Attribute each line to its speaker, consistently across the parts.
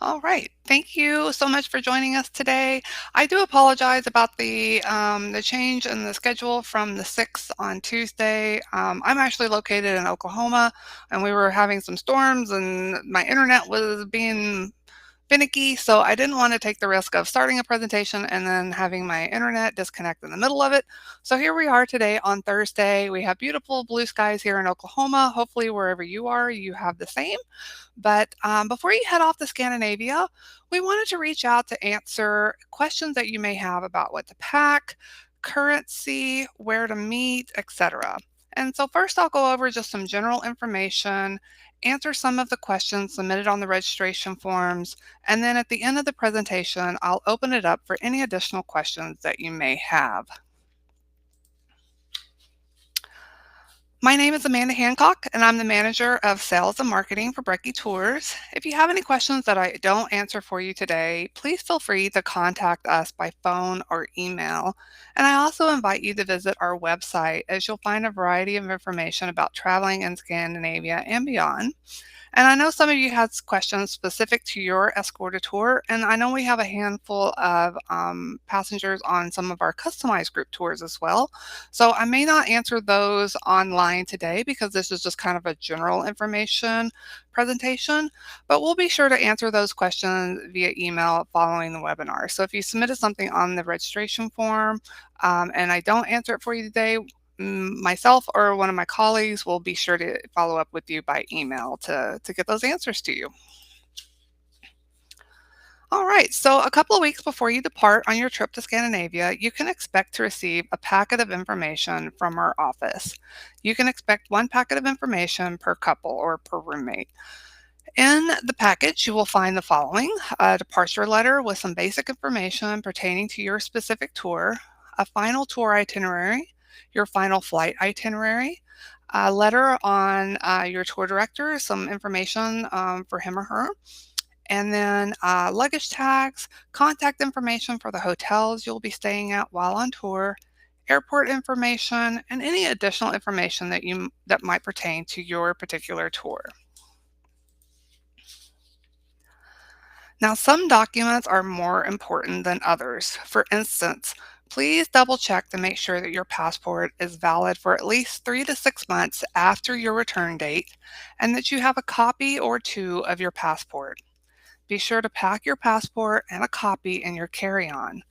Speaker 1: All right. Thank you so much for joining us today. I do apologize about the change in the schedule from the 6th on Tuesday. I'm actually located in Oklahoma, and we were having some storms, and my internet was being finicky, so I didn't want to take the risk of starting a presentation and then having my internet disconnect in the middle of it. So here we are today on Thursday. We have beautiful blue skies here in Oklahoma. Hopefully, wherever you are, you have the same. But before you head off to Scandinavia, we wanted to reach out to answer questions that you may have about what to pack, currency, where to meet, etc. And so first I'll go over just some general information, answer some of the questions submitted on the registration forms, and then at the end of the presentation, I'll open it up for any additional questions that you may have. My name is Amanda Hancock, and I'm the manager of sales and marketing for Brekke Tours. If you have any questions that I don't answer for you today, please feel free to contact us by phone or email. And I also invite you to visit our website, as you'll find a variety of information about traveling in Scandinavia and beyond. And I know some of you had questions specific to your escorted tour, and I know we have a handful of passengers on some of our customized group tours as well. So I may not answer those online today because this is just kind of a general information presentation, but we'll be sure to answer those questions via email following the webinar. So if you submitted something on the registration form and I don't answer it for you today, myself or one of my colleagues will be sure to follow up with you by email to get those answers to you. All right, so a couple of weeks before you depart on your trip to Scandinavia, you can expect to receive a packet of information from our office. You can expect one packet of information per couple or per roommate. In the package, you will find the following: a departure letter with some basic information pertaining to your specific tour, a final tour itinerary, your final flight itinerary, a letter on your tour director, some information for him or her, and then luggage tags, contact information for the hotels you'll be staying at while on tour, airport information, and any additional information that might pertain to your particular tour. Now, some documents are more important than others. For instance, please double check to make sure that your passport is valid for at least 3 to 6 months after your return date and that you have a copy or two of your passport. Be sure to pack your passport and a copy in your carry-on.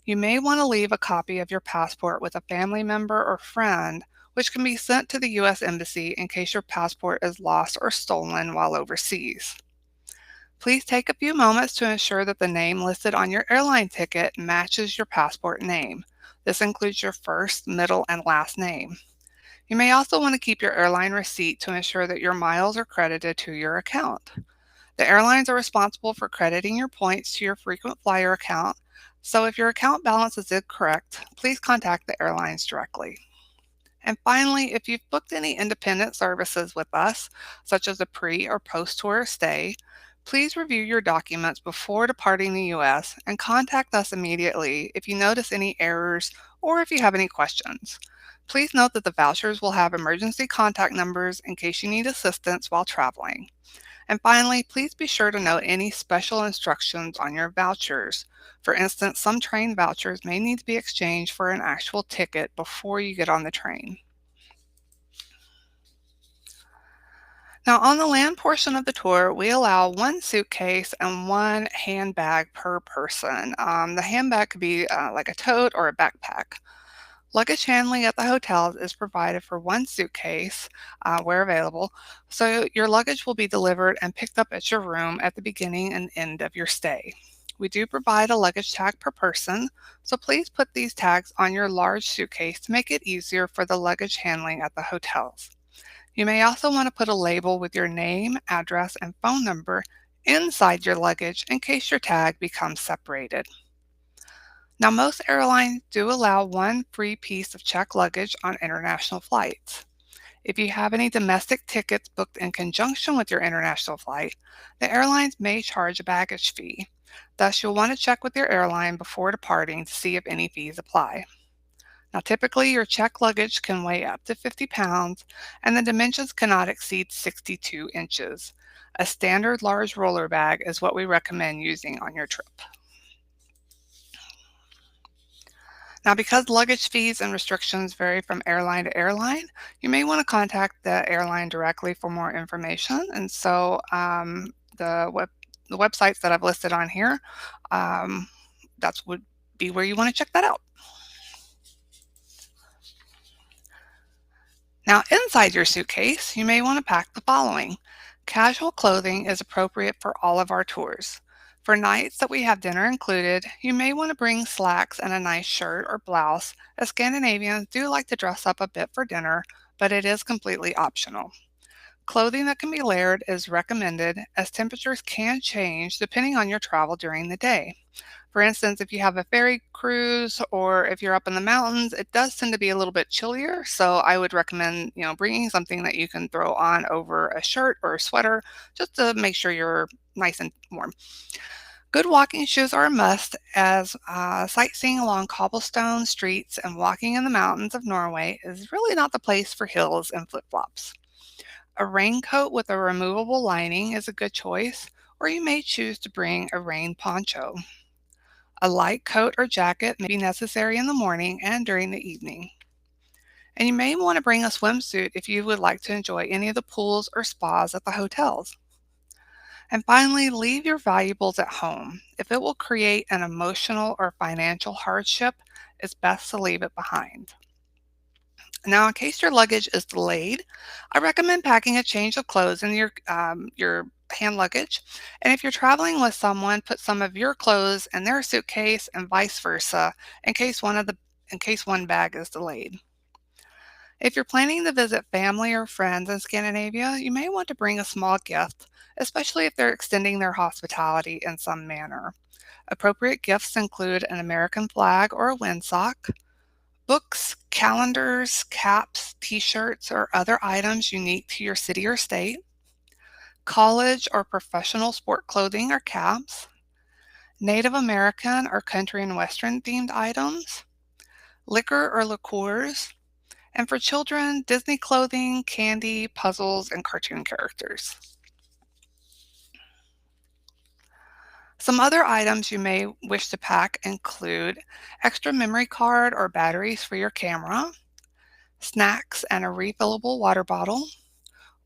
Speaker 1: You may want to leave a copy of your passport with a family member or friend, which can be sent to the U.S. Embassy in case your passport is lost or stolen while overseas. Please take a few moments to ensure that the name listed on your airline ticket matches your passport name. This includes your first, middle, and last name. You may also want to keep your airline receipt to ensure that your miles are credited to your account. The airlines are responsible for crediting your points to your frequent flyer account, so if your account balance is incorrect, please contact the airlines directly. And finally, if you've booked any independent services with us, such as a pre or post-tour stay, please review your documents before departing the U.S. and contact us immediately if you notice any errors or if you have any questions. Please note that the vouchers will have emergency contact numbers in case you need assistance while traveling. And finally, please be sure to note any special instructions on your vouchers. For instance, some train vouchers may need to be exchanged for an actual ticket before you get on the train. Now, on the land portion of the tour, we allow one suitcase and one handbag per person. The handbag could be like a tote or a backpack. Luggage handling at the hotels is provided for one suitcase where available, so your luggage will be delivered and picked up at your room at the beginning and end of your stay. We do provide a luggage tag per person, so please put these tags on your large suitcase to make it easier for the luggage handling at the hotels. You may also want to put a label with your name, address, and phone number inside your luggage in case your tag becomes separated. Now, most airlines do allow one free piece of checked luggage on international flights. If you have any domestic tickets booked in conjunction with your international flight, the airlines may charge a baggage fee. Thus, you'll want to check with your airline before departing to see if any fees apply. Now, typically, your checked luggage can weigh up to 50 pounds, and the dimensions cannot exceed 62 inches. A standard large roller bag is what we recommend using on your trip. Now, because luggage fees and restrictions vary from airline to airline, you may want to contact the airline directly for more information. And so, the websites that I've listed on here, um, that's would be where you want to check that out. Now, inside your suitcase, you may want to pack the following. Casual clothing is appropriate for all of our tours. For nights that we have dinner included, you may want to bring slacks and a nice shirt or blouse, as Scandinavians do like to dress up a bit for dinner, but it is completely optional. Clothing that can be layered is recommended, as temperatures can change depending on your travel during the day. For instance, if you have a ferry cruise or if you're up in the mountains, it does tend to be a little bit chillier. So I would recommend, bringing something that you can throw on over a shirt or a sweater just to make sure you're nice and warm. Good walking shoes are a must, as sightseeing along cobblestone streets and walking in the mountains of Norway is really not the place for heels and flip-flops. A raincoat with a removable lining is a good choice, or you may choose to bring a rain poncho. A light coat or jacket may be necessary in the morning and during the evening. And you may want to bring a swimsuit if you would like to enjoy any of the pools or spas at the hotels. And finally, leave your valuables at home. If it will create an emotional or financial hardship, it's best to leave it behind. Now, in case your luggage is delayed, I recommend packing a change of clothes in your hand luggage. And if you're traveling with someone, put some of your clothes in their suitcase and vice versa in case one bag is delayed. If you're planning to visit family or friends in Scandinavia, you may want to bring a small gift, especially if they're extending their hospitality in some manner. Appropriate gifts include an American flag or a windsock, books, calendars, caps, t-shirts, or other items unique to your city or state, college or professional sport clothing or caps, Native American or country and western themed items, liquor or liqueurs, and for children, Disney clothing, candy, puzzles, and cartoon characters. Some other items you may wish to pack include extra memory card or batteries for your camera, snacks and a refillable water bottle,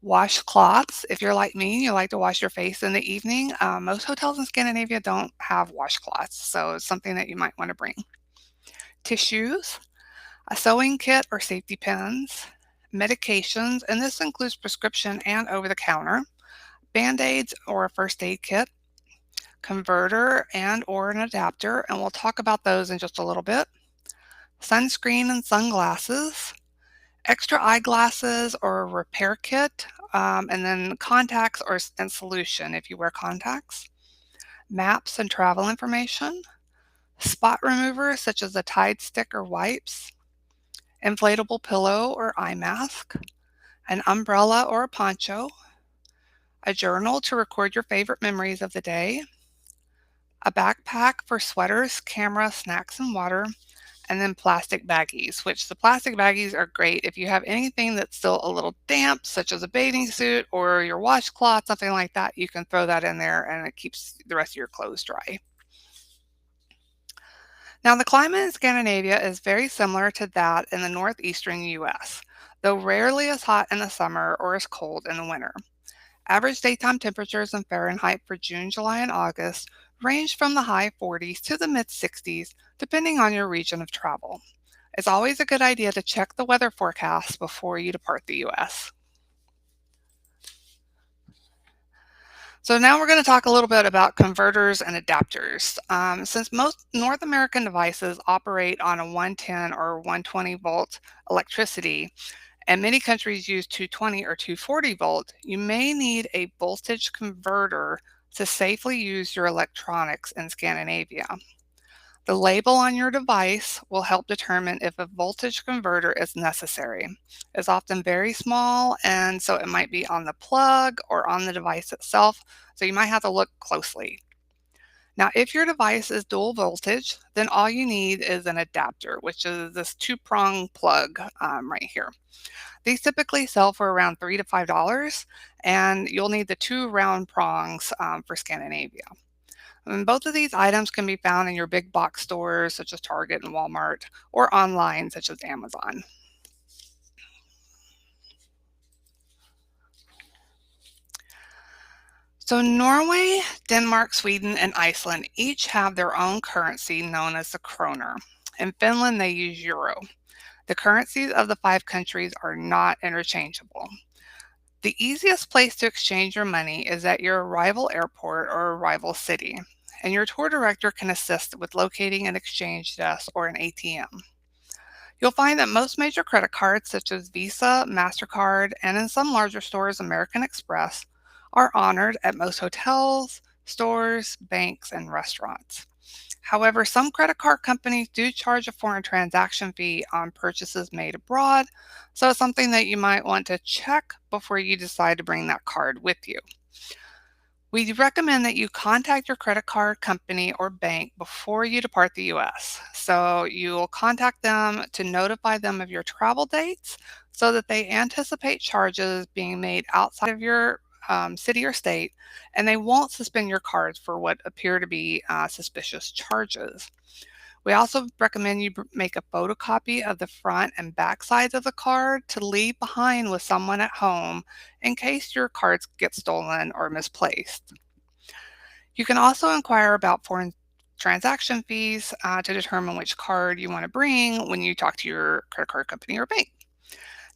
Speaker 1: washcloths. If you're like me, you like to wash your face in the evening. Most hotels in Scandinavia don't have washcloths, so it's something that you might want to bring. Tissues, a sewing kit or safety pins, medications, and this includes prescription and over-the-counter, Band-Aids or a first aid kit, converter and or an adapter, and we'll talk about those in just a little bit, sunscreen and sunglasses, extra eyeglasses or a repair kit, and then contacts and solution if you wear contacts, maps and travel information, spot removers such as a Tide stick or wipes, inflatable pillow or eye mask, an umbrella or a poncho, a journal to record your favorite memories of the day, a backpack for sweaters, camera, snacks, and water, and then plastic baggies, which the plastic baggies are great if you have anything that's still a little damp, such as a bathing suit or your washcloth, something like that. You can throw that in there and it keeps the rest of your clothes dry. Now, the climate in Scandinavia is very similar to that in the northeastern US, though rarely as hot in the summer or as cold in the winter. Average daytime temperatures in Fahrenheit for June, July, and August range from the high 40s to the mid 60s, depending on your region of travel. It's always a good idea to check the weather forecast before you depart the US. So now we're going to talk a little bit about converters and adapters. Since most North American devices operate on a 110 or 120 volt electricity, and many countries use 220 or 240 volt, you may need a voltage converter to safely use your electronics in Scandinavia. The label on your device will help determine if a voltage converter is necessary. It's often very small, and so it might be on the plug or on the device itself, so you might have to look closely. Now, if your device is dual voltage, then all you need is an adapter, which is this two-prong plug right here. These typically sell for around $3 to $5, and you'll need the two round prongs for Scandinavia. And both of these items can be found in your big box stores such as Target and Walmart, or online such as Amazon. So Norway, Denmark, Sweden, and Iceland each have their own currency known as the kroner. In Finland, they use euro. The currencies of the five countries are not interchangeable. The easiest place to exchange your money is at your arrival airport or arrival city, and your tour director can assist with locating an exchange desk or an ATM. You'll find that most major credit cards, such as Visa, MasterCard, and in some larger stores, American Express, are honored at most hotels, stores, banks, and restaurants. However, some credit card companies do charge a foreign transaction fee on purchases made abroad, so it's something that you might want to check before you decide to bring that card with you. We recommend that you contact your credit card company or bank before you depart the US. So you'll contact them to notify them of your travel dates so that they anticipate charges being made outside of your city or state, and they won't suspend your cards for what appear to be suspicious charges. We also recommend you make a photocopy of the front and back sides of the card to leave behind with someone at home in case your cards get stolen or misplaced. You can also inquire about foreign transaction fees to determine which card you want to bring when you talk to your credit card company or bank.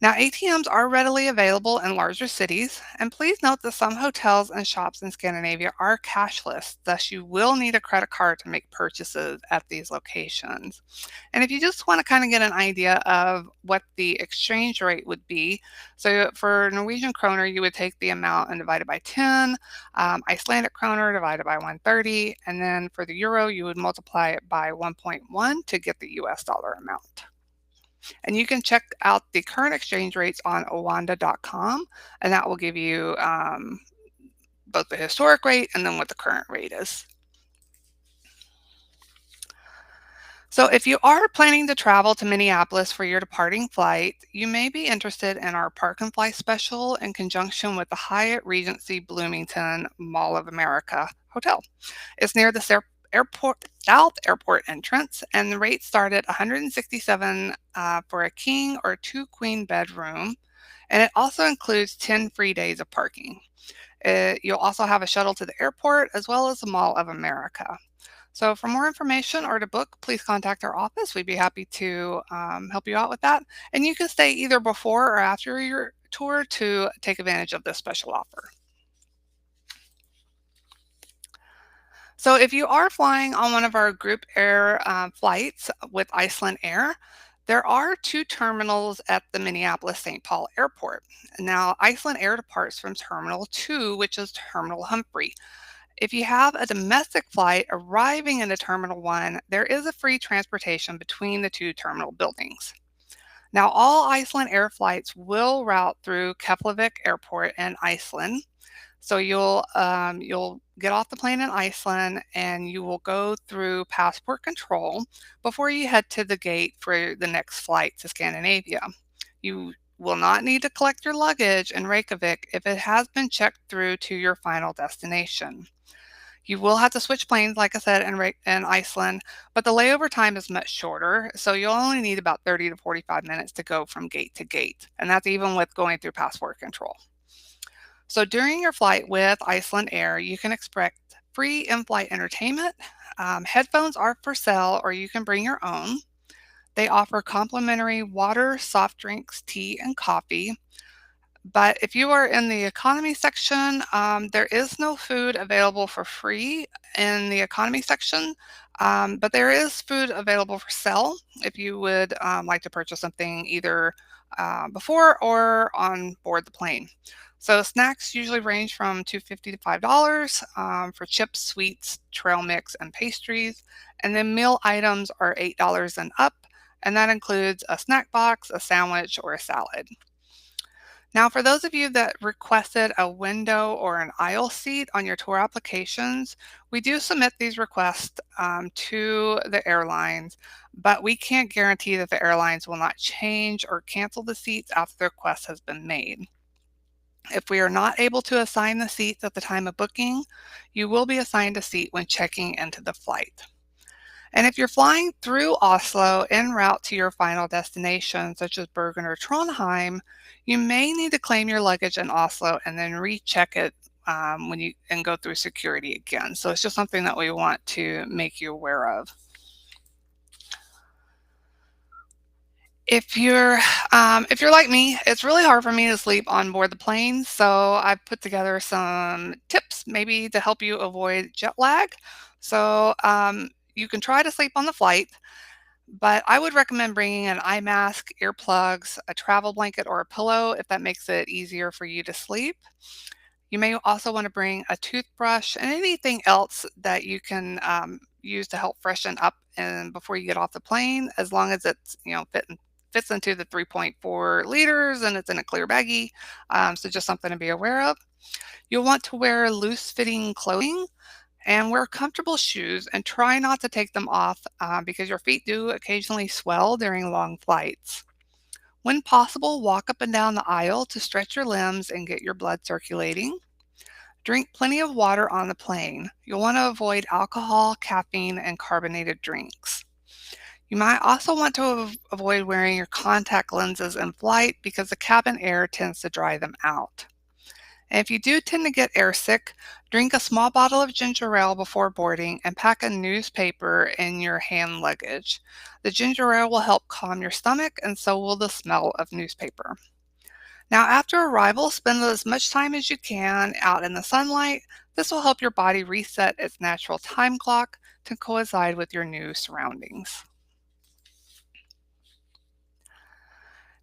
Speaker 1: Now, ATMs are readily available in larger cities, and please note that some hotels and shops in Scandinavia are cashless, thus you will need a credit card to make purchases at these locations. And if you just want to kind of get an idea of what the exchange rate would be, so for Norwegian kroner, you would take the amount and divide it by 10, Icelandic kroner divided by 130, and then for the euro, you would multiply it by 1.1 to get the US dollar amount. And you can check out the current exchange rates on owanda.com, and that will give you both the historic rate and then what the current rate is. So if you are planning to travel to Minneapolis for your departing flight, you may be interested in our Park and Fly special in conjunction with the Hyatt Regency Bloomington Mall of America Hotel. It's near the South Airport entrance, and the rates start at $167 for a king or two queen bedroom, and it also includes 10 free days of parking. You'll also have a shuttle to the airport as well as the Mall of America. So for more information or to book, please contact our office. We'd be happy to help you out with that. And you can stay either before or after your tour to take advantage of this special offer. So if you are flying on one of our group air flights with Iceland Air, there are two terminals at the Minneapolis-St. Paul Airport. Now, Iceland Air departs from Terminal 2, which is Terminal Humphrey. If you have a domestic flight arriving in Terminal 1, there is a free transportation between the two terminal buildings. Now, all Iceland Air flights will route through Keflavik Airport in Iceland. So you'll get off the plane in Iceland and you will go through passport control before you head to the gate for the next flight to Scandinavia. You will not need to collect your luggage in Reykjavik if it has been checked through to your final destination. You will have to switch planes, like I said, in Iceland, but the layover time is much shorter, so you'll only need about 30 to 45 minutes to go from gate to gate, and that's even with going through passport control. So during your flight with Iceland Air, you can expect free in-flight entertainment. Headphones are for sale, or you can bring your own. They offer complimentary water, soft drinks, tea, and coffee. But if you are in the economy section, there is no food available for free in the economy section, but there is food available for sale if you would like to purchase something either before or on board the plane. So snacks usually range from $2.50 to $5 for chips, sweets, trail mix, and pastries. And then meal items are $8 and up, and that includes a snack box, a sandwich, or a salad. Now, for those of you that requested a window or an aisle seat on your tour applications, we do submit these requests to the airlines, but we can't guarantee that the airlines will not change or cancel the seats after the request has been made. If we are not able to assign the seats at the time of booking, you will be assigned a seat when checking into the flight. And if you're flying through Oslo en route to your final destination, such as Bergen or Trondheim, you may need to claim your luggage in Oslo and then recheck it when you and go through security again. So it's just something that we want to make you aware of. If you're like me, it's really hard for me to sleep on board the plane, so I've put together some tips maybe to help you avoid jet lag. So you can try to sleep on the flight, but I would recommend bringing an eye mask, earplugs, a travel blanket, or a pillow if that makes it easier for you to sleep. You may also want to bring a toothbrush and anything else that you can use to help freshen up and before you get off the plane, as long as it's fits into the 3.4 liters and it's in a clear baggie. So just something to be aware of. You'll want to wear loose fitting clothing and wear comfortable shoes and try not to take them off because your feet do occasionally swell during long flights. When possible, walk up and down the aisle to stretch your limbs and get your blood circulating. Drink plenty of water on the plane. You'll want to avoid alcohol, caffeine, and carbonated drinks. You might also want to avoid wearing your contact lenses in flight because the cabin air tends to dry them out. And if you do tend to get airsick, drink a small bottle of ginger ale before boarding and pack a newspaper in your hand luggage. The ginger ale will help calm your stomach and so will the smell of newspaper. Now, after arrival, spend as much time as you can out in the sunlight. This will help your body reset its natural time clock to coincide with your new surroundings.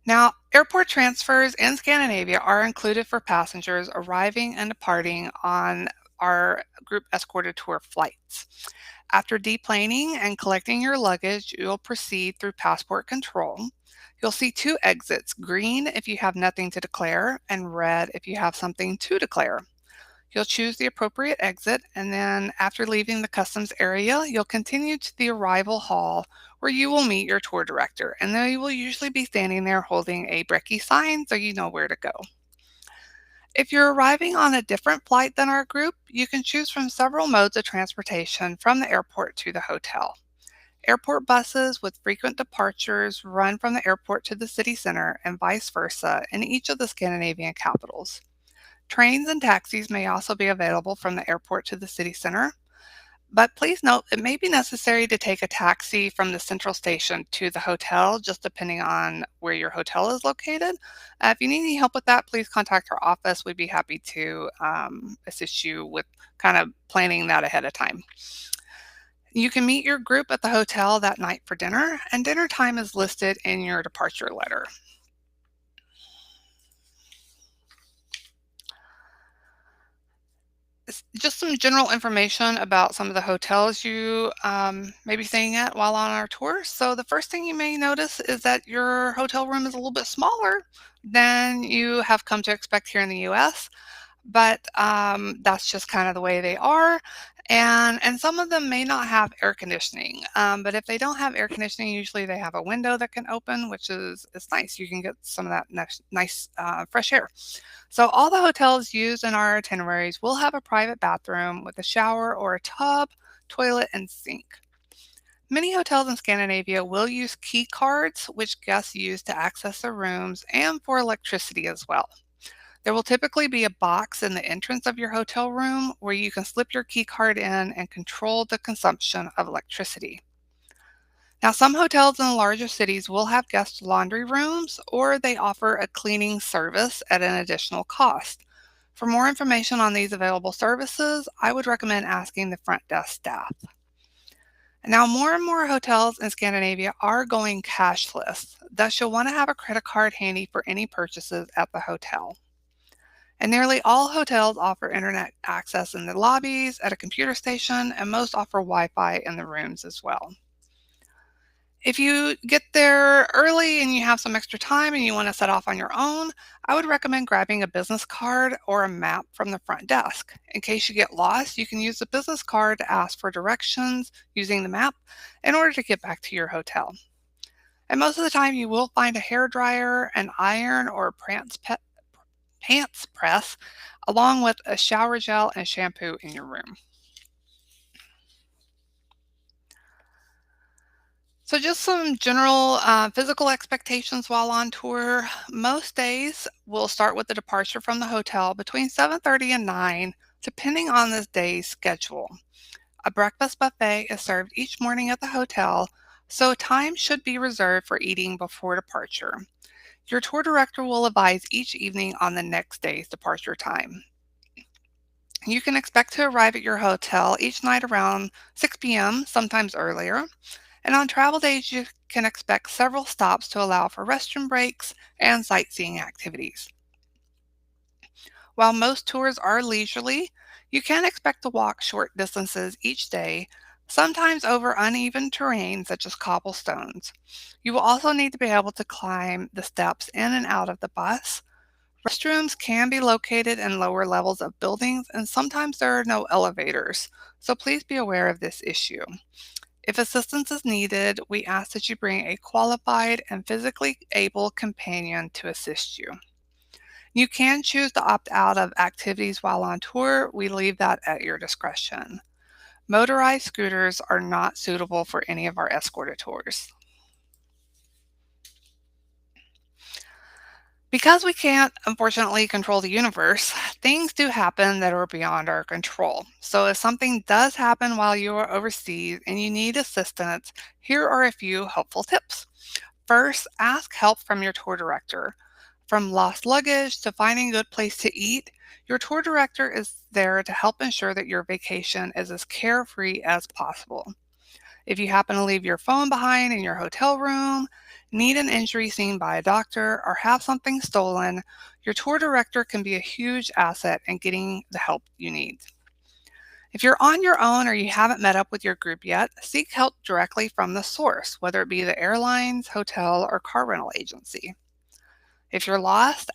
Speaker 1: Now, airport transfers in Scandinavia are included for passengers arriving and departing on our group escorted tour flights. After deplaning and collecting your luggage, you'll proceed through passport control. You'll see two exits, green if you have nothing to declare and red if you have something to declare. You'll choose the appropriate exit, and then after leaving the customs area, you'll continue to the arrival hall where you will meet your tour director, and they will usually be standing there holding a Brekke sign so you know where to go. If you're arriving on a different flight than our group, you can choose from several modes of transportation from the airport to the hotel. Airport buses with frequent departures run from the airport to the city center and vice versa in each of the Scandinavian capitals. Trains and taxis may also be available from the airport to the city center, but please note it may be necessary to take a taxi from the central station to the hotel, just depending on where your hotel is located. If you need any help with that, please contact our office. We'd be happy to assist you with kind of planning that ahead of time. You can meet your group at the hotel that night for dinner, and dinner time is listed in your departure letter. Just some general information about some of the hotels you may be staying at while on our tour. So the first thing you may notice is that your hotel room is a little bit smaller than you have come to expect here in the US, but that's just kind of the way they are. And some of them may not have air conditioning, but if they don't have air conditioning, usually they have a window that can open, which is nice. You can get some of that nice fresh air. So all the hotels used in our itineraries will have a private bathroom with a shower or a tub, toilet, and sink. Many hotels in Scandinavia will use key cards, which guests use to access their rooms and for electricity as well. There will typically be a box in the entrance of your hotel room where you can slip your key card in and control the consumption of electricity. Now, some hotels in the larger cities will have guest laundry rooms or they offer a cleaning service at an additional cost. For more information on these available services, I would recommend asking the front desk staff. Now, more and more hotels in Scandinavia are going cashless, thus you'll want to have a credit card handy for any purchases at the hotel. And nearly all hotels offer internet access in the lobbies, at a computer station, and most offer Wi-Fi in the rooms as well. If you get there early and you have some extra time and you want to set off on your own, I would recommend grabbing a business card or a map from the front desk. In case you get lost, you can use the business card to ask for directions using the map in order to get back to your hotel. And most of the time, you will find a hair dryer, an iron, or a pants press, along with a shower gel and shampoo in your room. So, just some general physical expectations while on tour. Most days will start with the departure from the hotel between 7:30 and 9, depending on the day's schedule. A breakfast buffet is served each morning at the hotel, so time should be reserved for eating before departure. Your tour director will advise each evening on the next day's departure time. You can expect to arrive at your hotel each night around 6 p.m., sometimes earlier. And on travel days, you can expect several stops to allow for restroom breaks and sightseeing activities. While most tours are leisurely, you can expect to walk short distances each day, sometimes over uneven terrain such as cobblestones. You will also need to be able to climb the steps in and out of the bus. Restrooms can be located in lower levels of buildings, and sometimes there are no elevators, so please be aware of this issue. If assistance is needed, we ask that you bring a qualified and physically able companion to assist you. You can choose to opt out of activities while on tour. We leave that at your discretion. Motorized scooters are not suitable for any of our escorted tours. Because we can't, unfortunately, control the universe, things do happen that are beyond our control. So, if something does happen while you are overseas and you need assistance, here are a few helpful tips. First, ask help from your tour director. From lost luggage to finding a good place to eat, your tour director is there to help ensure that your vacation is as carefree as possible. If you happen to leave your phone behind in your hotel room, need an injury seen by a doctor, or have something stolen, your tour director can be a huge asset in getting the help you need. If you're on your own or you haven't met up with your group yet, seek help directly from the source, whether it be the airlines, hotel, or car rental agency. If you're lost,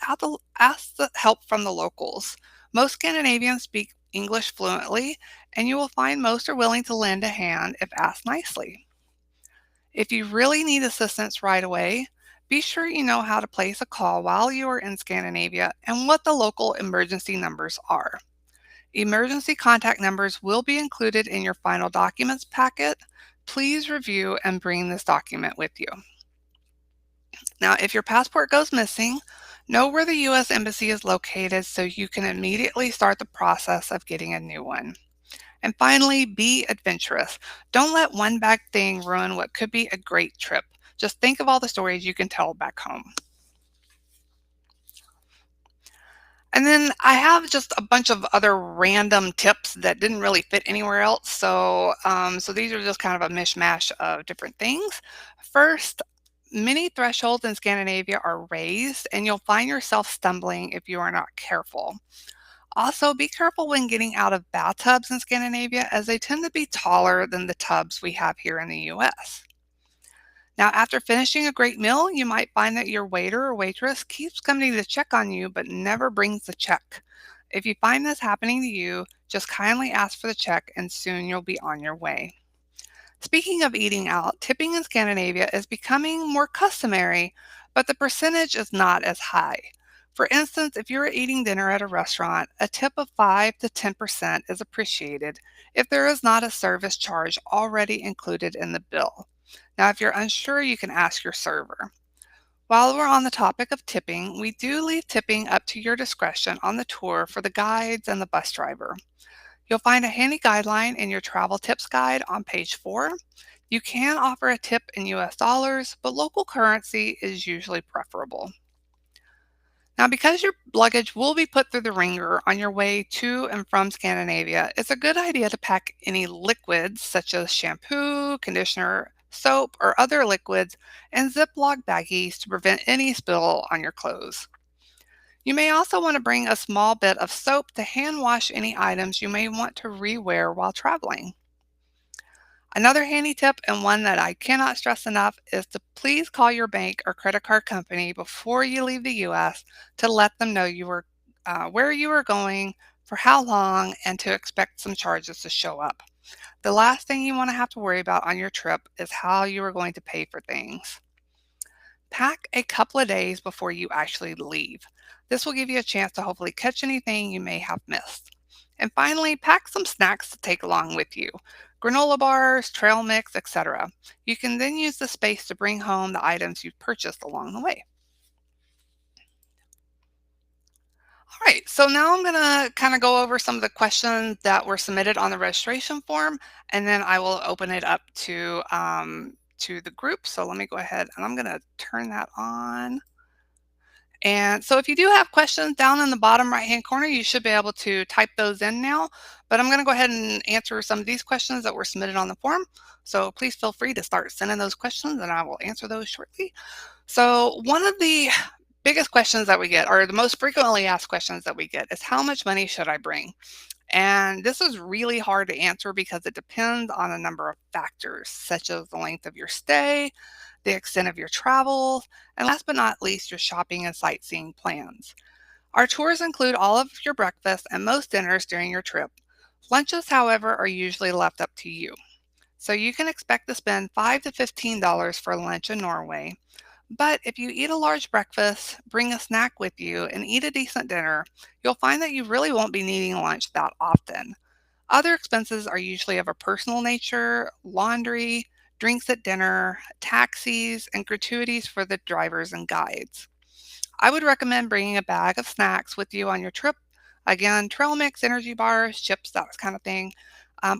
Speaker 1: ask the help from the locals. Most Scandinavians speak English fluently, and you will find most are willing to lend a hand if asked nicely. If you really need assistance right away, be sure you know how to place a call while you are in Scandinavia and what the local emergency numbers are. Emergency contact numbers will be included in your final documents packet. Please review and bring this document with you. Now, if your passport goes missing, know where the U.S. Embassy is located so you can immediately start the process of getting a new one. And finally, be adventurous. Don't let one bad thing ruin what could be a great trip. Just think of all the stories you can tell back home. And then I have just a bunch of other random tips that didn't really fit anywhere else. So these are just kind of a mishmash of different things. First, many thresholds in Scandinavia are raised, and you'll find yourself stumbling if you are not careful. Also, be careful when getting out of bathtubs in Scandinavia, as they tend to be taller than the tubs we have here in the US. Now, after finishing a great meal, you might find that your waiter or waitress keeps coming to check on you but never brings the check. If you find this happening to you, just kindly ask for the check and soon you'll be on your way. Speaking of eating out, tipping in Scandinavia is becoming more customary, but the percentage is not as high. For instance, if you're eating dinner at a restaurant, a tip of 5 to 10% is appreciated if there is not a service charge already included in the bill. Now, if you're unsure, you can ask your server. While we're on the topic of tipping, we do leave tipping up to your discretion on the tour for the guides and the bus driver. You'll find a handy guideline in your travel tips guide on page 4. You can offer a tip in US dollars, but local currency is usually preferable. Now, because your luggage will be put through the ringer on your way to and from Scandinavia, it's a good idea to pack any liquids such as shampoo, conditioner, soap, or other liquids in Ziploc baggies to prevent any spill on your clothes. You may also want to bring a small bit of soap to hand wash any items you may want to rewear while traveling. Another handy tip, and one that I cannot stress enough, is to please call your bank or credit card company before you leave the US to let them know where you are going, for how long, and to expect some charges to show up. The last thing you want to have to worry about on your trip is how you are going to pay for things. Pack a couple of days before you actually leave. This will give you a chance to hopefully catch anything you may have missed. And finally, pack some snacks to take along with you. Granola bars, trail mix, etc. You can then use the space to bring home the items you've purchased along the way. All right, so now I'm going to kind of go over some of the questions that were submitted on the registration form, and then I will open it up to the group. So let me go ahead and I'm going to turn that on. And so if you do have questions down in the bottom right-hand corner, you should be able to type those in now. But I'm going to go ahead and answer some of these questions that were submitted on the form. So please feel free to start sending those questions and I will answer those shortly. So one of the biggest questions that we get, or the most frequently asked questions that we get, is how much money should I bring? And this is really hard to answer because it depends on a number of factors, such as the length of your stay, the extent of your travels, and last but not least, your shopping and sightseeing plans. Our tours include all of your breakfast and most dinners during your trip. Lunches, however, are usually left up to you. So you can expect to spend $5 to $15 for lunch in Norway. But if you eat a large breakfast, bring a snack with you, and eat a decent dinner, you'll find that you really won't be needing lunch that often. Other expenses are usually of a personal nature: laundry, drinks at dinner, taxis, and gratuities for the drivers and guides. I would recommend bringing a bag of snacks with you on your trip. Again, trail mix, energy bars, chips, that kind of thing.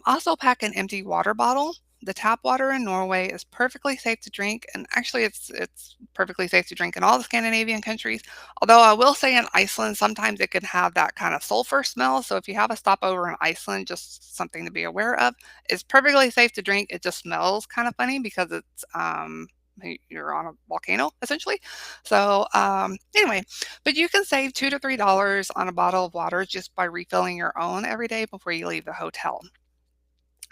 Speaker 1: Also pack an empty water bottle. The tap water in Norway is perfectly safe to drink, and actually it's perfectly safe to drink in all the Scandinavian countries. Although I will say in Iceland, sometimes it can have that kind of sulfur smell. So if you have a stopover in Iceland, just something to be aware of. It's perfectly safe to drink. It just smells kind of funny because you're on a volcano essentially. So anyway, but you can save $2 to $3 on a bottle of water just by refilling your own every day before you leave the hotel.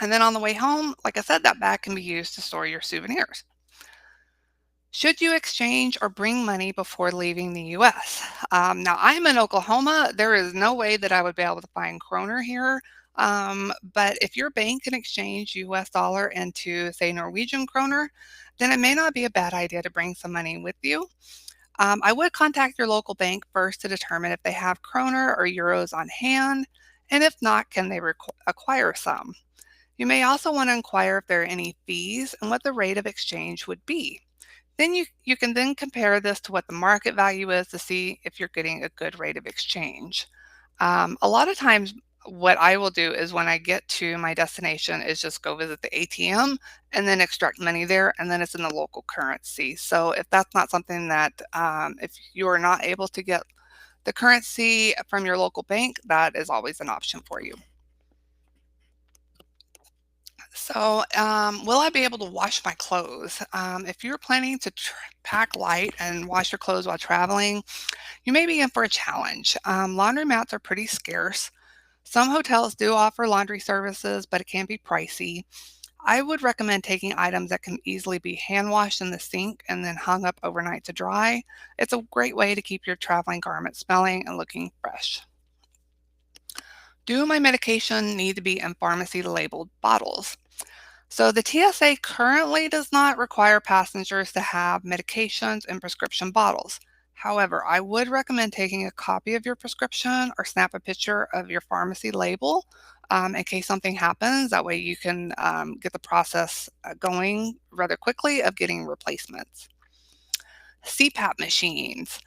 Speaker 1: And then on the way home, like I said, that bag can be used to store your souvenirs. Should you exchange or bring money before leaving the US? Now, I'm in Oklahoma. There is no way that I would be able to find kroner here. But if your bank can exchange US dollar into, say, Norwegian kroner, then it may not be a bad idea to bring some money with you. I would contact your local bank first to determine if they have kroner or euros on hand, and if not, can they acquire some. You may also want to inquire if there are any fees and what the rate of exchange would be. Then you can then compare this to what the market value is to see if you're getting a good rate of exchange. A lot of times what I will do is when I get to my destination is just go visit the ATM and then extract money there, and then it's in the local currency. So if that's not something that, if you are not able to get the currency from your local bank, that is always an option for you. So, will I be able to wash my clothes? If you're planning to pack light and wash your clothes while traveling, you may be in for a challenge. Laundry mats are pretty scarce. Some hotels do offer laundry services, but it can be pricey. I would recommend taking items that can easily be hand washed in the sink and then hung up overnight to dry. It's a great way to keep your traveling garments smelling and looking fresh. Do my medication need to be in pharmacy labeled bottles? So the TSA currently does not require passengers to have medications in prescription bottles. However, I would recommend taking a copy of your prescription or snap a picture of your pharmacy label in case something happens. That way you can get the process going rather quickly of getting replacements. CPAP machines.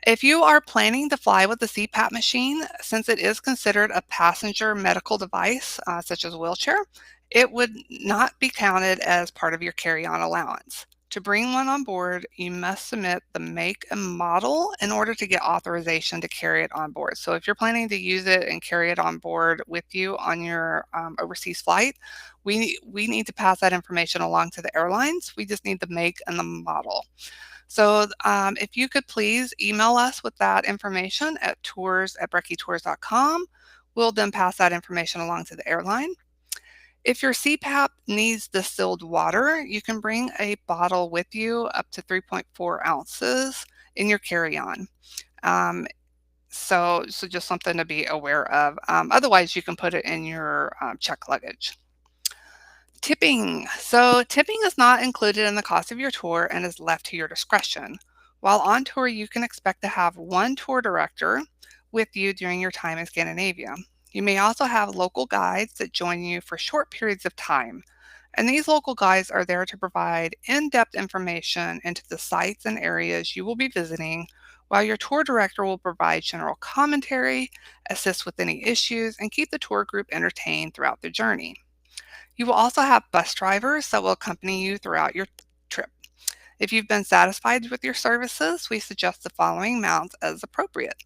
Speaker 1: If you are planning to fly with the CPAP machine, since it is considered a passenger medical device, such as a wheelchair, it would not be counted as part of your carry-on allowance. To bring one on board, you must submit the make and model in order to get authorization to carry it on board. So if you're planning to use it and carry it on board with you on your overseas flight, we need to pass that information along to the airlines. We just need the make and the model. So if you could please email us with that information at tours@brekketours.com, we'll then pass that information along to the airline. If your CPAP needs distilled water, you can bring a bottle with you up to 3.4 ounces in your carry-on. Um, so just something to be aware of. Otherwise, you can put it in your check luggage. Tipping. So tipping is not included in the cost of your tour and is left to your discretion. While on tour, you can expect to have one tour director with you during your time in Scandinavia. You may also have local guides that join you for short periods of time. And these local guides are there to provide in-depth information into the sites and areas you will be visiting, while your tour director will provide general commentary, assist with any issues, and keep the tour group entertained throughout the journey. You will also have bus drivers that will accompany you throughout your trip. If you've been satisfied with your services, we suggest the following amounts as appropriate.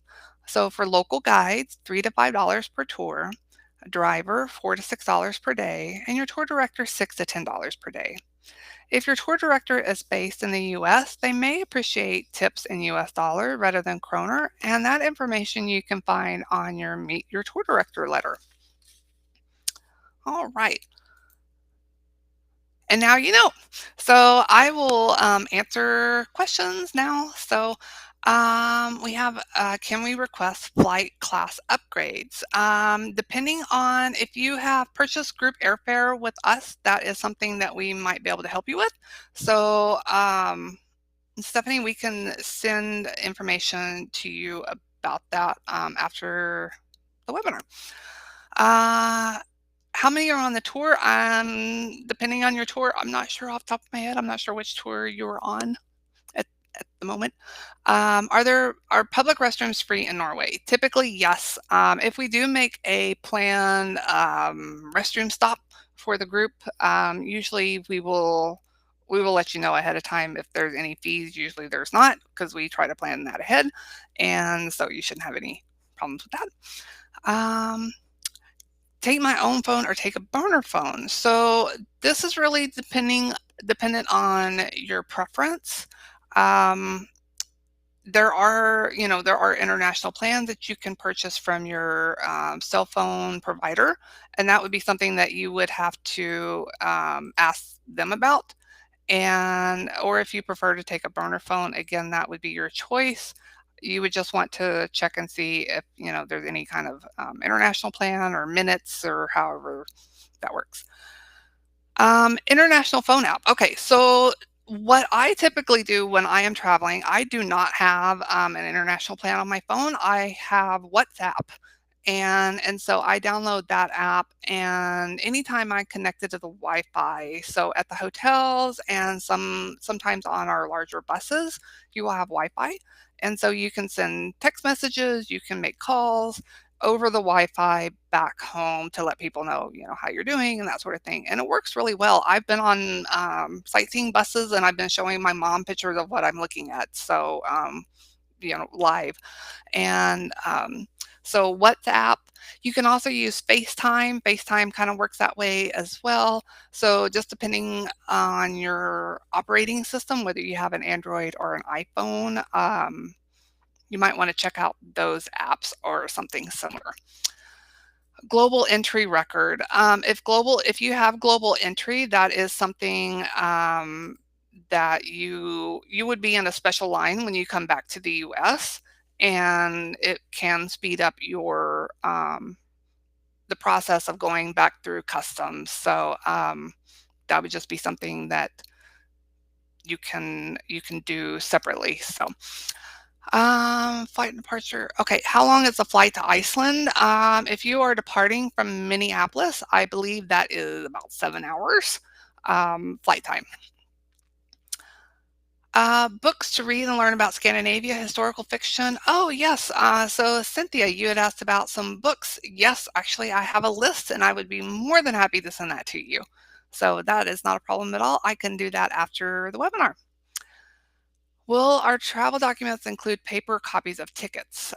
Speaker 1: So for local guides, $3 to $5 per tour, a driver, $4 to $6 per day, and your tour director, $6 to $10 per day. If your tour director is based in the US, they may appreciate tips in US dollar rather than kroner, and that information you can find on your Meet Your Tour Director letter. All right. And now you know. So I will answer questions now. So we have, can we request flight class upgrades? Depending on if you have purchased group airfare with us, that is something that we might be able to help you with. So Stephanie, we can send information to you about that after the webinar. How many are on the tour? Depending on your tour, I'm not sure off the top of my head. I'm not sure which tour you're on at, at the moment. Are public restrooms free in Norway? Typically, yes. If we do make a planned restroom stop for the group, usually we will let you know ahead of time if there's any fees. Usually there's not, because we try to plan that ahead, and so you shouldn't have any problems with that. Take my own phone or take a burner phone. So this is really dependent on your preference. Um, there are international plans that you can purchase from your cell phone provider, and that would be something that you would have to ask them about. And or if you prefer to take a burner phone, again, that would be your choice. You would just want to check and see if there's any kind of international plan or minutes or however that works. International phone app. Okay, so what I typically do when I am traveling, I do not have an international plan on my phone. I have WhatsApp. And so I download that app, and anytime I connect it to the Wi-Fi, so at the hotels and sometimes on our larger buses, you will have Wi-Fi. And so you can send text messages, you can make calls over the Wi-Fi back home to let people know, how you're doing and that sort of thing. And it works really well. I've been on sightseeing buses, and I've been showing my mom pictures of what I'm looking at. So, live. And so WhatsApp, you can also use FaceTime. FaceTime kind of works that way as well. So just depending on your operating system, whether you have an Android or an iPhone, you might want to check out those apps or something similar. Global entry record. If you have global entry, that is something that you would be in a special line when you come back to the US, and it can speed up your the process of going back through customs. So that would just be something that you can do separately. So flight departure. Okay, how long is the flight to Iceland? If you are departing from Minneapolis, I believe that is about 7 hours flight time. Books to read and learn about Scandinavia, historical fiction. Oh, yes. So Cynthia, you had asked about some books. Yes, actually, I have a list, and I would be more than happy to send that to you. So that is not a problem at all. I can do that after the webinar. Will our travel documents include paper copies of tickets?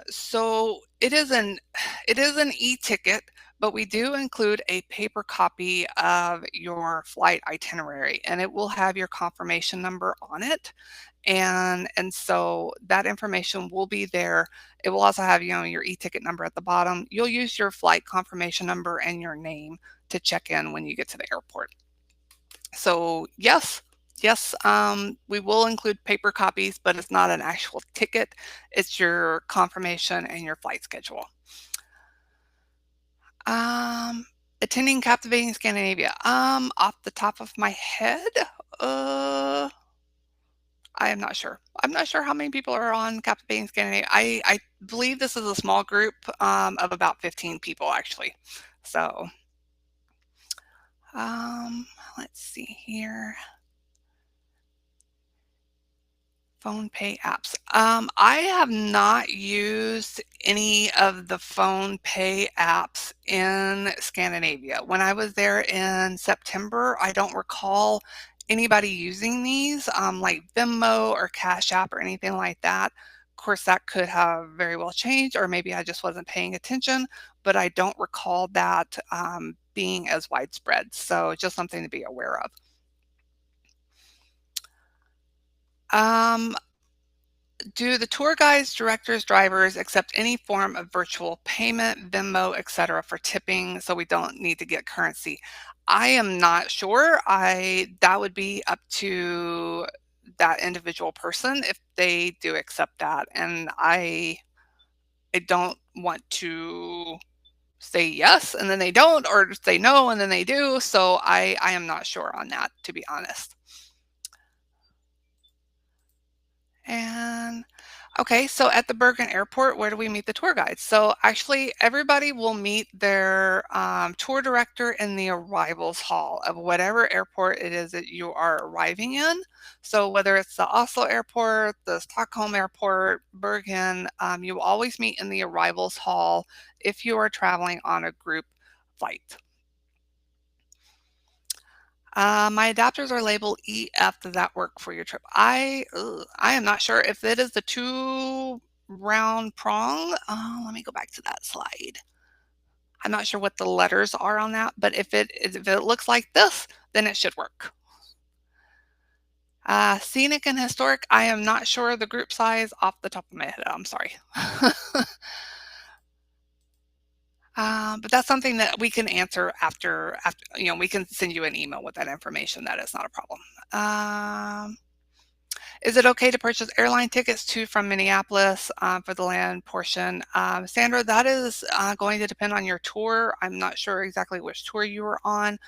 Speaker 1: So it is an e-ticket, but we do include a paper copy of your flight itinerary, and it will have your confirmation number on it. And so that information will be there. It will also have, your e-ticket number at the bottom. You'll use your flight confirmation number and your name to check in when you get to the airport. So yes, yes, we will include paper copies, but it's not an actual ticket. It's your confirmation and your flight schedule. Um, Attending Captivating Scandinavia. Off the top of my head, uh, I am not sure. I'm not sure how many people are on Captivating Scandinavia. I believe this is a small group of about 15 people actually. So, um, let's see here. Phone pay apps. I have not used any of the phone pay apps in Scandinavia. When I was there in September, I don't recall anybody using these, like Venmo or Cash App or anything like that. Of course, that could have very well changed, or maybe I just wasn't paying attention, but I don't recall that being as widespread. So just something to be aware of. Um, Do the tour guides, directors, drivers accept any form of virtual payment, Venmo, etc. for tipping so we don't need to get currency? I am not sure. That would be up to that individual person if they do accept that. And I don't want to say yes and then they don't, or say no and then they do. So I am not sure on that, to be honest. And okay, so at the Bergen Airport, where do we meet the tour guides? So actually, everybody will meet their tour director in the arrivals hall of whatever airport it is that you are arriving in. So whether it's the Oslo airport, the Stockholm airport, Bergen, you will always meet in the arrivals hall if you are traveling on a group flight. My adapters are labeled EF. Does that work for your trip? I am not sure if it is the two round prong. Let me go back to that slide. I'm not sure what the letters are on that, but if it looks like this, then it should work. Scenic and historic, I am not sure the group size off the top of my head. I'm sorry. But that's something that we can answer after, we can send you an email with that information. That is not a problem. Is it okay to purchase airline tickets to from Minneapolis for the land portion? Sandra, that is going to depend on your tour. I'm not sure exactly which tour you were on,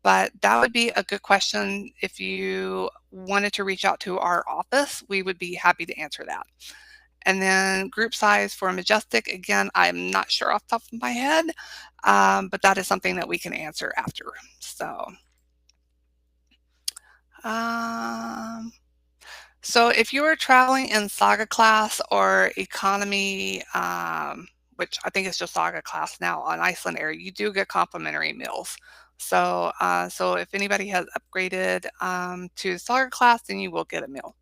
Speaker 1: but that would be a good question. If you wanted to reach out to our office, we would be happy to answer that. And then group size for Majestic, again, I'm not sure off the top of my head, but that is something that we can answer after. So, so if you are traveling in Saga class or economy, which I think is just Saga class now on Iceland Air, you do get complimentary meals. So, so if anybody has upgraded to Saga class, then you will get a meal.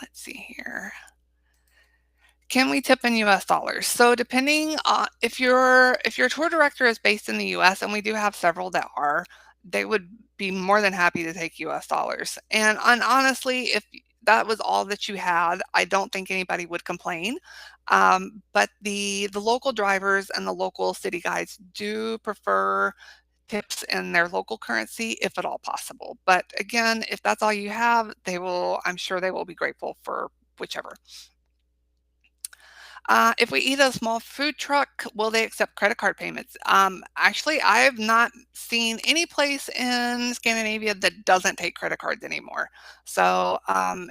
Speaker 1: Let's see here. Can we tip in US dollars? So depending on if your tour director is based in the US, and we do have several that are, they would be more than happy to take US dollars. And honestly, if that was all that you had, I don't think anybody would complain. But the local drivers and the local city guides do prefer tips in their local currency if at all possible. But again, if that's all you have, I'm sure they will be grateful for whichever. If we eat at a small food truck, will they accept credit card payments? Actually, I have not seen any place in Scandinavia that doesn't take credit cards anymore. So,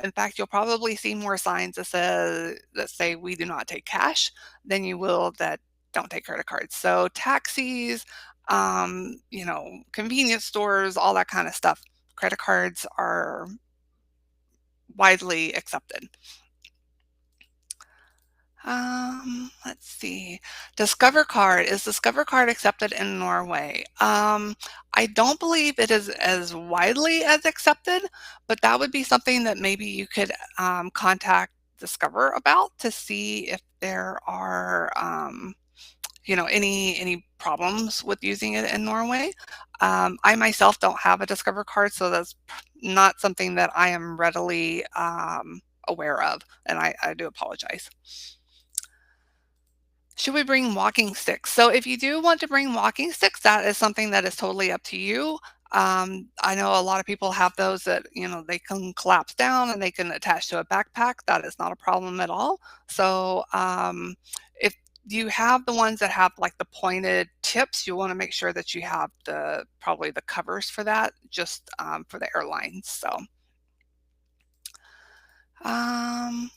Speaker 1: in fact, you'll probably see more signs that say we do not take cash than you will that don't take credit cards. So, taxis, convenience stores, all that kind of stuff. Credit cards are widely accepted. Let's see. Discover card. Is Discover card accepted in Norway? I don't believe it is as widely as accepted, but that would be something that maybe you could contact Discover about to see if there are any problems with using it in Norway. I myself don't have a Discover card, so that's not something that I am readily aware of, and I do apologize. Should we bring walking sticks? So if you do want to bring walking sticks, that is something that is totally up to you. I know a lot of people have those that, they can collapse down and they can attach to a backpack. That is not a problem at all. So if you have the ones that have like the pointed tips, you want to make sure that you have probably the covers for that, just for the airlines. Um,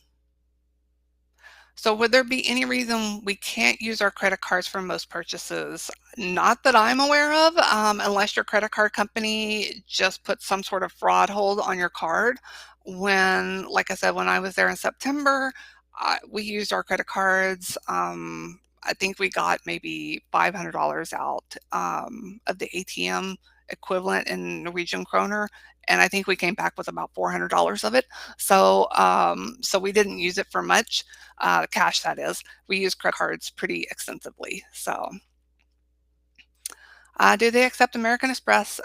Speaker 1: So would there be any reason we can't use our credit cards for most purchases? Not that I'm aware of, unless your credit card company just put some sort of fraud hold on your card. Like I said, when I was there in September, we used our credit cards. I think we got maybe $500 out of the ATM equivalent in Norwegian kroner. And I think we came back with about $400 of it. So we didn't use it for much cash, that is. We use credit cards pretty extensively. Do they accept American Express?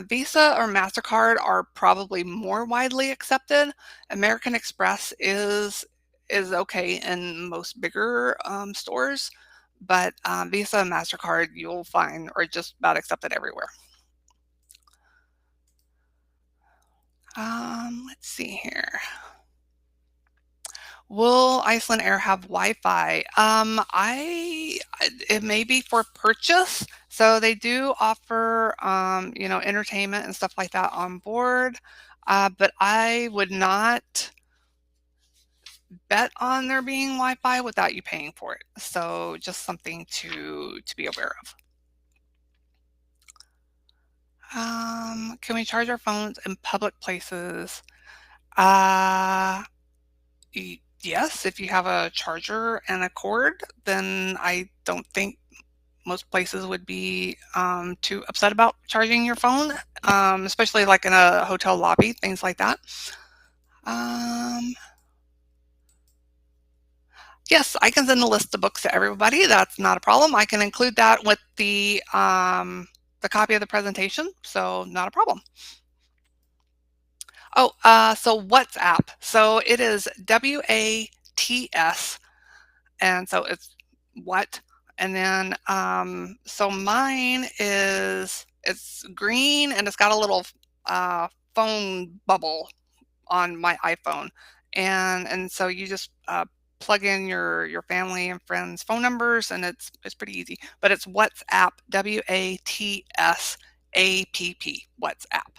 Speaker 1: Visa or MasterCard are probably more widely accepted. American Express is okay in most bigger stores, but Visa and MasterCard you'll find are just about accepted everywhere. Let's see here. Will Iceland Air have Wi-Fi? It may be for purchase. So they do offer, entertainment and stuff like that on board. But I would not bet on there being Wi-Fi without you paying for it. So just something to be aware of. Can we charge our phones in public places? Uh, Yes, if you have a charger and a cord, then I don't think most places would be too upset about charging your phone, especially like in a hotel lobby, things like that. Um, yes, I can send a list of books to everybody. That's not a problem. I can include that with the copy of the presentation, so not a problem. Oh, so WhatsApp. So it is WATS, and so it's what, and then so mine it's green and it's got a little phone bubble on my iPhone, and so you just plug in your family and friends phone numbers, and it's pretty easy, but it's WhatsApp, WATSAPP, WhatsApp.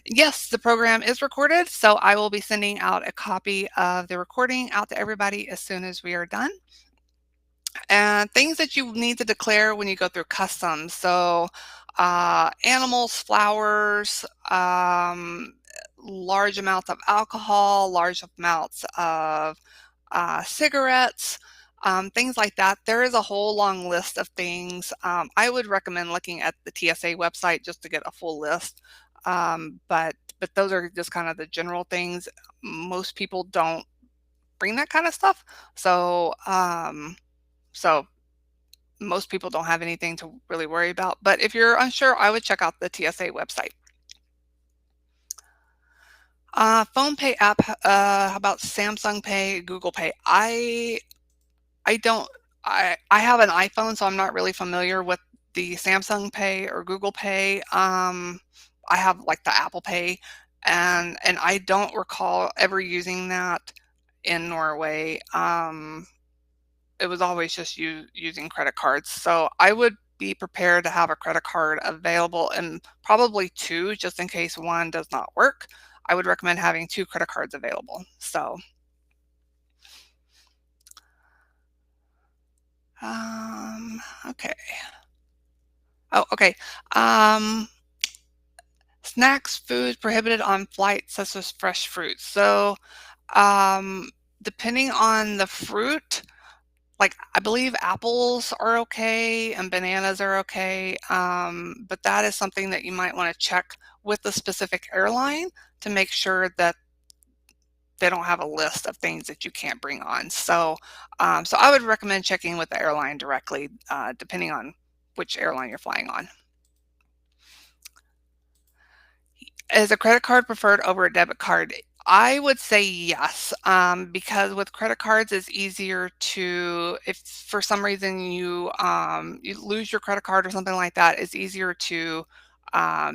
Speaker 1: Yes, the program is recorded, so I will be sending out a copy of the recording out to everybody as soon as we are done. And things that you need to declare when you go through customs. So animals, flowers, large amounts of alcohol, large amounts of cigarettes, things like that. There is a whole long list of things. I would recommend looking at the TSA website just to get a full list. But those are just kind of the general things. Most people don't bring that kind of stuff. So most people don't have anything to really worry about. But if you're unsure, I would check out the TSA website. Phone pay app, how about Samsung Pay, Google Pay? I don't I have an iPhone, so I'm not really familiar with the Samsung Pay or Google Pay. I have like the Apple Pay, and I don't recall ever using that in Norway. It was always just using credit cards. So I would be prepared to have a credit card available, and probably two, just in case one does not work. I would recommend having two credit cards available. Okay. Oh, okay. Um, Snacks, food prohibited on flights, such as fresh fruits. So, um, depending on the fruit, like, I believe apples are okay and bananas are okay, but that is something that you might wanna check with the specific airline to make sure that they don't have a list of things that you can't bring on. So I would recommend checking with the airline directly, depending on which airline you're flying on. Is a credit card preferred over a debit card? I would say yes, because with credit cards, it's easier to, if for some reason you lose your credit card or something like that, it's easier to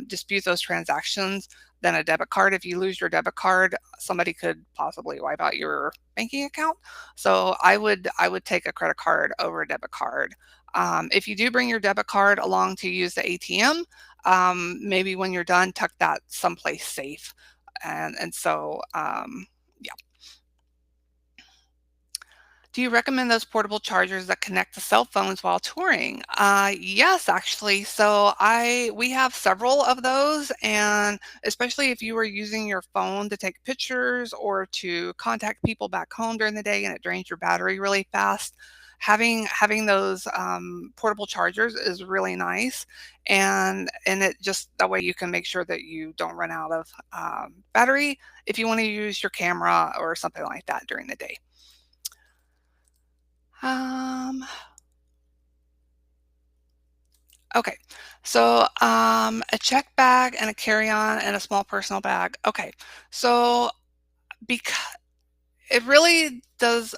Speaker 1: dispute those transactions than a debit card. If you lose your debit card, somebody could possibly wipe out your banking account. So I would take a credit card over a debit card. If you do bring your debit card along to use the ATM, maybe when you're done, tuck that someplace safe. Yeah. Do you recommend those portable chargers that connect to cell phones while touring? Yes, actually. So I we have several of those, and especially if you are using your phone to take pictures or to contact people back home during the day and it drains your battery really fast, having those portable chargers is really nice, and it just that way you can make sure that you don't run out of battery if you want to use your camera or something like that during the day. Um, okay. So, a check bag and a carry-on and a small personal bag. Okay. So, because it really does,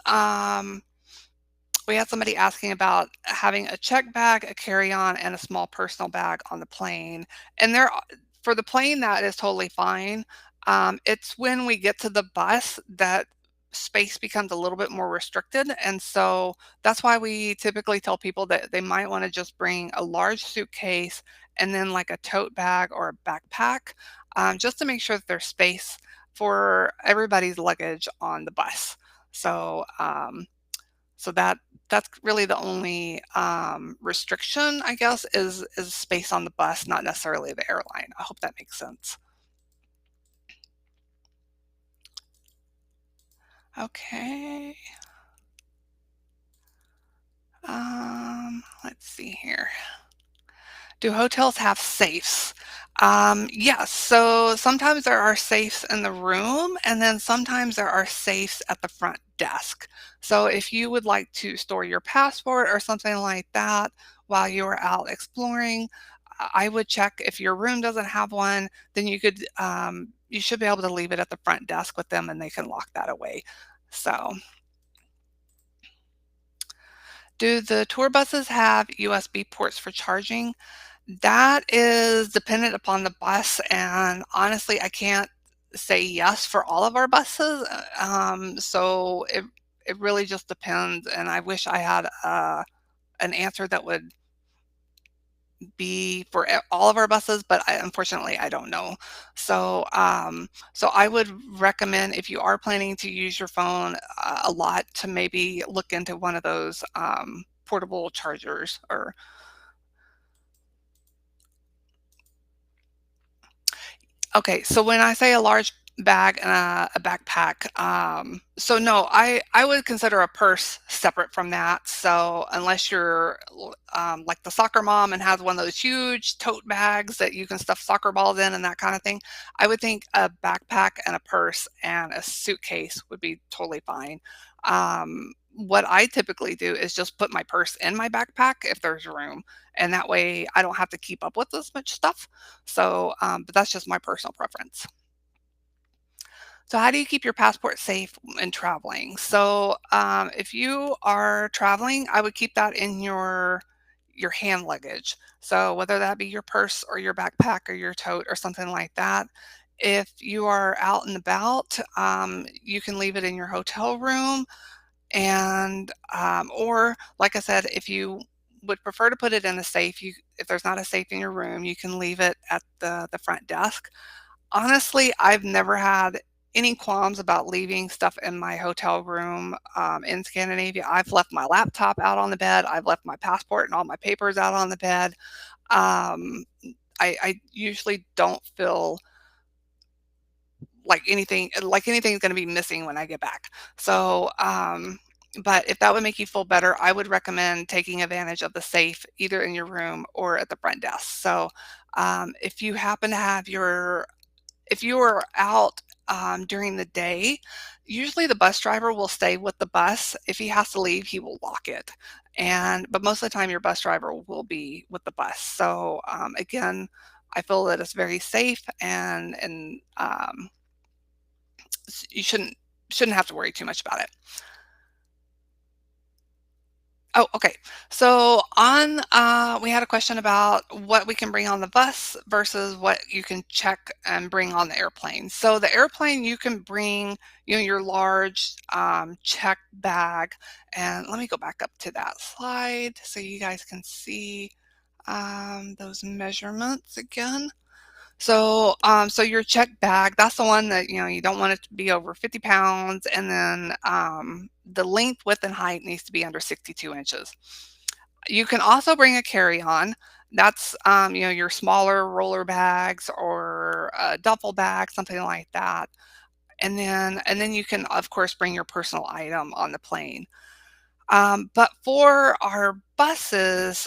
Speaker 1: we had somebody asking about having a check bag, a carry-on, and a small personal bag on the plane. And for the plane, that is totally fine. It's when we get to the bus that space becomes a little bit more restricted. And so that's why we typically tell people that they might want to just bring a large suitcase and then like a tote bag or a backpack, just to make sure that there's space for everybody's luggage on the bus. So, so that's really the only, restriction, I guess, is space on the bus, not necessarily the airline. I hope that makes sense. Okay. Let's see here. Do hotels have safes? Yes. So sometimes there are safes in the room, and then sometimes there are safes at the front desk. So if you would like to store your passport or something like that while you are out exploring, I would check if your room doesn't have one, then you should be able to leave it at the front desk with them and they can lock that away. So, do the tour buses have USB ports for charging? That is dependent upon the bus, and honestly, I can't say yes for all of our buses. So it really just depends, and I wish I had an answer that would be for all of our buses, but unfortunately, I don't know. So I would recommend if you are planning to use your phone a lot to maybe look into one of those portable chargers or. Okay, so when I say a large bag and a backpack, so no, I would consider a purse separate from that. So unless you're like the soccer mom and has one of those huge tote bags that you can stuff soccer balls in and that kind of thing, I would think a backpack and a purse and a suitcase would be totally fine. What I typically do is just put my purse in my backpack if there's room, and that way I don't have to keep up with as much stuff. So, but that's just my personal preference. So, how do you keep your passport safe in traveling? So, if you are traveling, I would keep that in your hand luggage. So, whether that be your purse or your backpack or your tote or something like that. If you are out and about, you can leave it in your hotel room, and or like I said, if you would prefer to put it in a safe, you if there's not a safe in your room, you can leave it at the front desk. Honestly, I've never had any qualms about leaving stuff in my hotel room, in Scandinavia. I've left my laptop out on the bed. I've left my passport and all my papers out on the bed. Um, I usually don't feel like anything's gonna be missing when I get back. So, but if that would make you feel better, I would recommend taking advantage of the safe either in your room or at the front desk. So, if you happen to have if you are out, during the day, usually the bus driver will stay with the bus. If he has to leave, he will lock it. But most of the time, your bus driver will be with the bus. So, again, I feel that it's very safe, you shouldn't have to worry too much about it. Oh, okay. So we had a question about what we can bring on the bus versus what you can check and bring on the airplane. So the airplane, you can bring, your large check bag. And let me go back up to that slide so you guys can see those measurements again. So your check bag, that's the one that, you don't want it to be over 50 pounds. And then the length, width, and height needs to be under 62 inches. You can also bring a carry-on. That's, your smaller roller bags or a duffel bag, something like that. And then you can, of course, bring your personal item on the plane. But for our buses,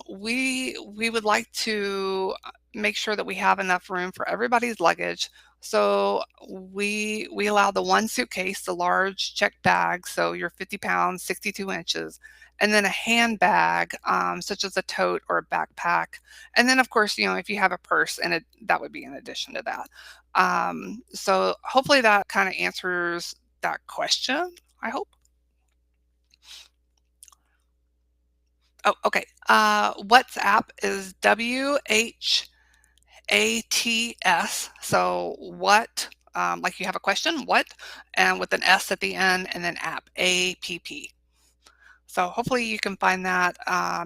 Speaker 1: we would like to make sure that we have enough room for everybody's luggage. So we allow the one suitcase, the large check bag, so your 50 pounds, 62 inches, and then a handbag, such as a tote or a backpack. And then, of course, if you have a purse, and that would be in addition to that. So hopefully that kind of answers that question, I hope. Oh, okay. WhatsApp is WHATS. So what, like you have a question, what, and with an S at the end, and then app, APP. So hopefully you can find that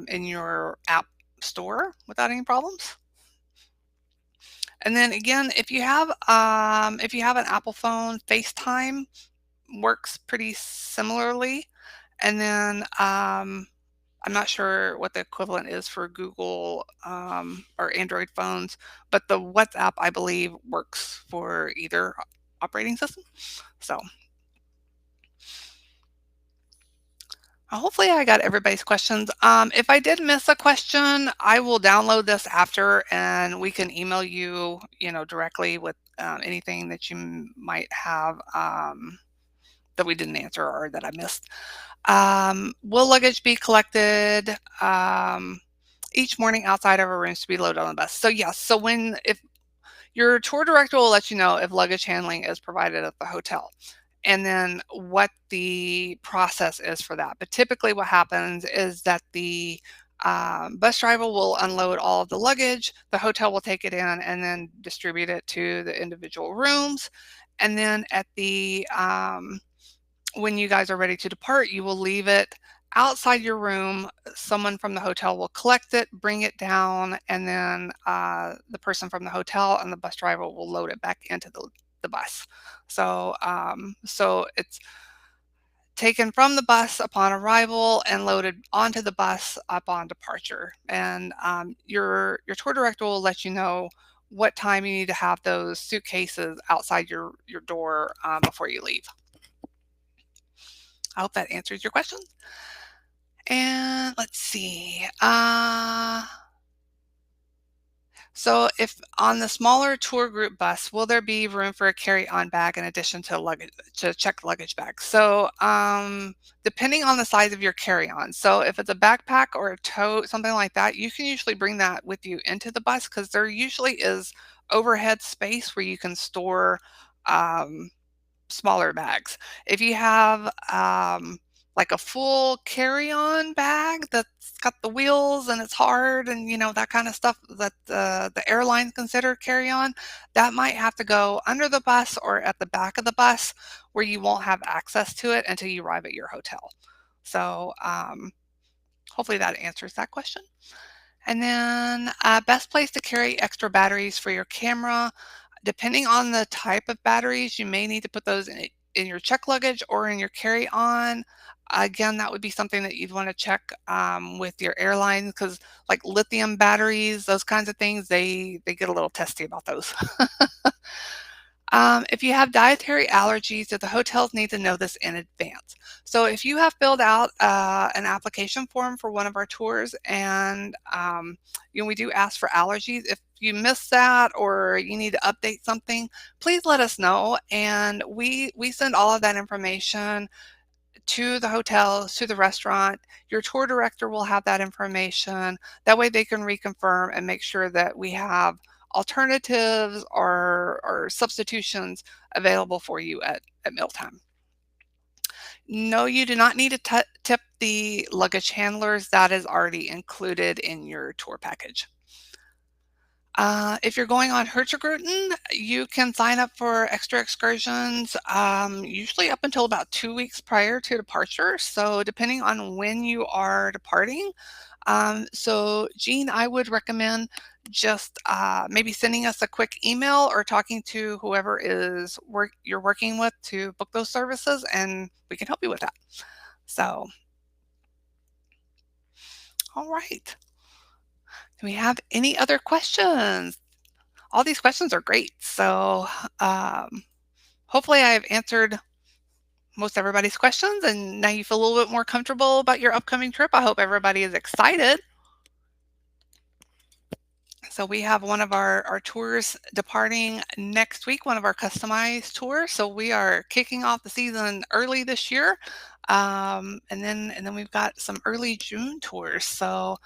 Speaker 1: in your app store without any problems. And then again, if you have an Apple phone, FaceTime works pretty similarly. And then I'm not sure what the equivalent is for Google or Android phones, but the WhatsApp, I believe, works for either operating system. So hopefully I got everybody's questions. If I did miss a question, I will download this after and we can email you, directly with anything that you might have that we didn't answer or that I missed. Will luggage be collected each morning outside of our rooms to be loaded on the bus? So yes, so if your tour director will let you know if luggage handling is provided at the hotel, and then what the process is for that. But typically what happens is that the bus driver will unload all of the luggage, the hotel will take it in and then distribute it to the individual rooms. And then when you guys are ready to depart, you will leave it outside your room. Someone from the hotel will collect it, bring it down, and then the person from the hotel and the bus driver will load it back into the bus. So it's taken from the bus upon arrival and loaded onto the bus upon departure. And your tour director will let you know what time you need to have those suitcases outside your door before you leave. I hope that answers your question. And let's see. So if on the smaller tour group bus, will there be room for a carry-on bag in addition to luggage, to check luggage bag? So depending on the size of your carry-on. So if it's a backpack or a tote, something like that, you can usually bring that with you into the bus because there usually is overhead space where you can store smaller bags. If you have like a full carry-on bag that's got the wheels and it's hard and that kind of stuff that the airlines consider carry-on, that might have to go under the bus or at the back of the bus where you won't have access to it until you arrive at your hotel. So hopefully that answers that question. And then best place to carry extra batteries for your camera. Depending on the type of batteries, you may need to put those in your check luggage or in your carry-on. Again, that would be something that you'd want to check with your airline because like lithium batteries, those kinds of things, they get a little testy about those. If you have dietary allergies, do the hotels need to know this in advance? So if you have filled out an application form for one of our tours and we do ask for allergies, if you missed that or you need to update something, please let us know. And we send all of that information to the hotel, to the restaurant. Your tour director will have that information. That way they can reconfirm and make sure that we have alternatives or substitutions available for you at mealtime. No, you do not need to tip the luggage handlers. That is already included in your tour package. If you're going on Hertzigruten, you can sign up for extra excursions, usually up until about 2 weeks prior to departure. So depending on when you are departing. So Jean, I would recommend just maybe sending us a quick email or talking to whoever you're working with to book those services, and we can help you with that. So, all right. Do we have any other questions? All these questions are great. So, um, hopefully, I've answered most everybody's questions, and now you feel a little bit more comfortable about your upcoming trip. I hope everybody is excited. So we have one of our tours departing next week, one of our customized tours. So we are kicking off the season early this year. And then we've got some early June tours. So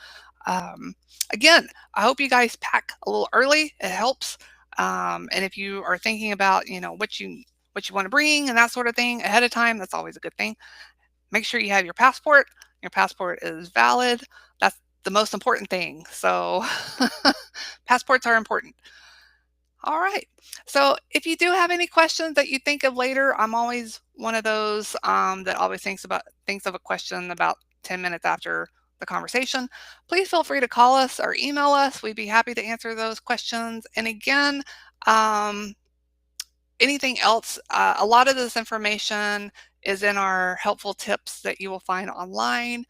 Speaker 1: um, again, I hope you guys pack a little early. It helps. And if you are thinking about, what you want to bring and that sort of thing ahead of time, that's always a good thing. Make sure you have your passport. Your passport is valid. That's the most important thing. So passports are important. All right. So if you do have any questions that you think of later, I'm always one of those that always thinks of a question about 10 minutes after the conversation. Please feel free to call us or email us. We'd be happy to answer those questions. And again, um, anything else, a lot of this information is in our helpful tips that you will find online,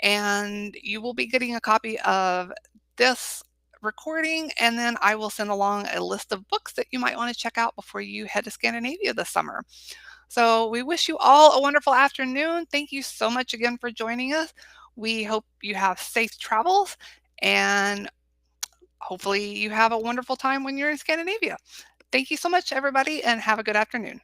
Speaker 1: and you will be getting a copy of this recording, and then I will send along a list of books that you might want to check out before you head to Scandinavia this summer. So we wish you all a wonderful afternoon. Thank you so much again for joining us. We hope you have safe travels, and hopefully you have a wonderful time when you're in Scandinavia. Thank you so much, everybody, and have a good afternoon.